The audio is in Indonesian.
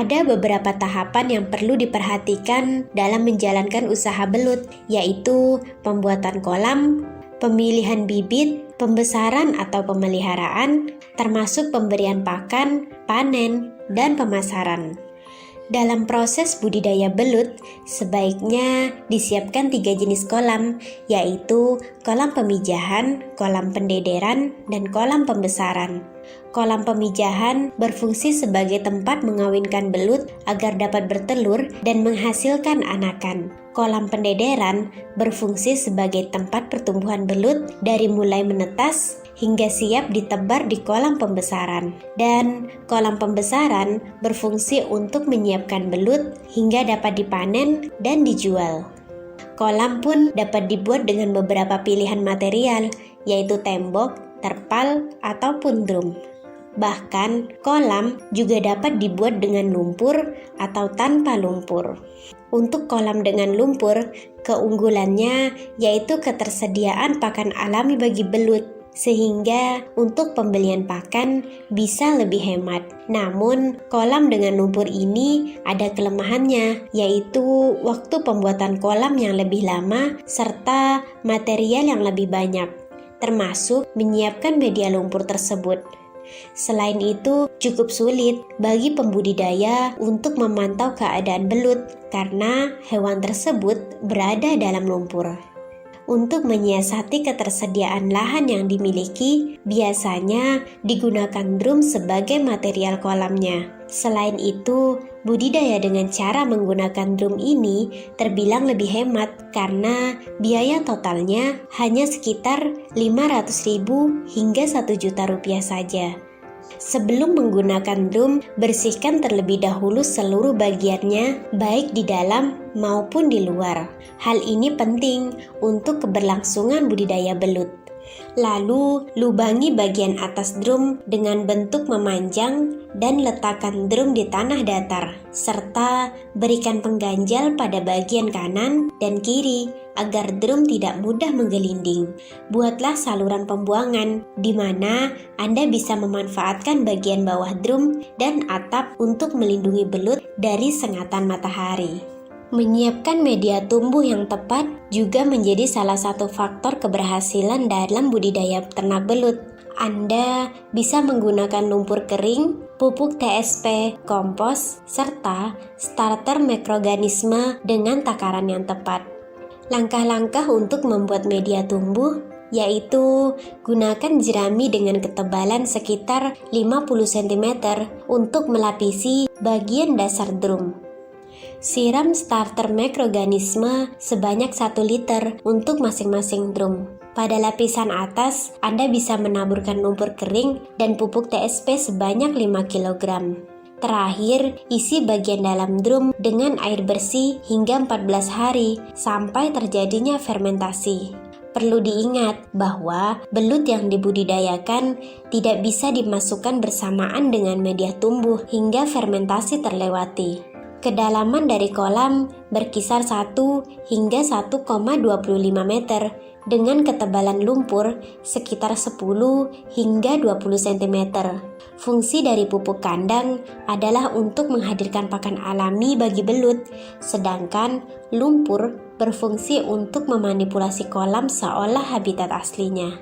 Ada beberapa tahapan yang perlu diperhatikan dalam menjalankan usaha belut, yaitu pembuatan kolam, pemilihan bibit, pembesaran atau pemeliharaan, termasuk pemberian pakan, panen, dan pemasaran. Dalam proses budidaya belut, sebaiknya disiapkan 3 jenis kolam, yaitu kolam pemijahan, kolam pendederan, dan kolam pembesaran. Kolam pemijahan berfungsi sebagai tempat mengawinkan belut agar dapat bertelur dan menghasilkan anakan. Kolam pendederan berfungsi sebagai tempat pertumbuhan belut dari mulai menetas hingga siap ditebar di kolam pembesaran. Dan kolam pembesaran berfungsi untuk menyiapkan belut hingga dapat dipanen dan dijual. Kolam pun dapat dibuat dengan beberapa pilihan material, yaitu tembok, terpal, ataupun drum. Bahkan, kolam juga dapat dibuat dengan lumpur atau tanpa lumpur. Untuk kolam dengan lumpur, keunggulannya yaitu ketersediaan pakan alami bagi belut, sehingga untuk pembelian pakan bisa lebih hemat. Namun, kolam dengan lumpur ini ada kelemahannya, yaitu waktu pembuatan kolam yang lebih lama serta material yang lebih banyak, termasuk menyiapkan media lumpur tersebut. Selain itu, cukup sulit bagi pembudidaya untuk memantau keadaan belut karena hewan tersebut berada dalam lumpur. Untuk menyiasati ketersediaan lahan yang dimiliki, biasanya digunakan drum sebagai material kolamnya. Selain itu, budidaya dengan cara menggunakan drum ini terbilang lebih hemat karena biaya totalnya hanya sekitar 500.000 hingga 1 juta rupiah saja. Sebelum menggunakan drum, bersihkan terlebih dahulu seluruh bagiannya, baik di dalam maupun di luar. Hal ini penting untuk keberlangsungan budidaya belut. Lalu, lubangi bagian atas drum dengan bentuk memanjang dan letakkan drum di tanah datar, serta berikan pengganjal pada bagian kanan dan kiri agar drum tidak mudah menggelinding. Buatlah saluran pembuangan, di mana Anda bisa memanfaatkan bagian bawah drum dan atap untuk melindungi belut dari sengatan matahari. Menyiapkan media tumbuh yang tepat juga menjadi salah satu faktor keberhasilan dalam budidaya ternak belut. Anda bisa menggunakan lumpur kering, pupuk TSP, kompos, serta starter mikroorganisme dengan takaran yang tepat. Langkah-langkah untuk membuat media tumbuh yaitu gunakan jerami dengan ketebalan sekitar 50 cm untuk melapisi bagian dasar drum. Siram starter mikroorganisme sebanyak 1 liter untuk masing-masing drum. Pada lapisan atas, Anda bisa menaburkan lumpur kering dan pupuk TSP sebanyak 5 kg. Terakhir, isi bagian dalam drum dengan air bersih hingga 14 hari sampai terjadinya fermentasi. Perlu diingat bahwa belut yang dibudidayakan tidak bisa dimasukkan bersamaan dengan media tumbuh hingga fermentasi terlewati. Kedalaman dari kolam berkisar 1 hingga 1,25 meter dengan ketebalan lumpur sekitar 10 hingga 20 cm. Fungsi dari pupuk kandang adalah untuk menghadirkan pakan alami bagi belut, sedangkan lumpur berfungsi untuk memanipulasi kolam seolah habitat aslinya.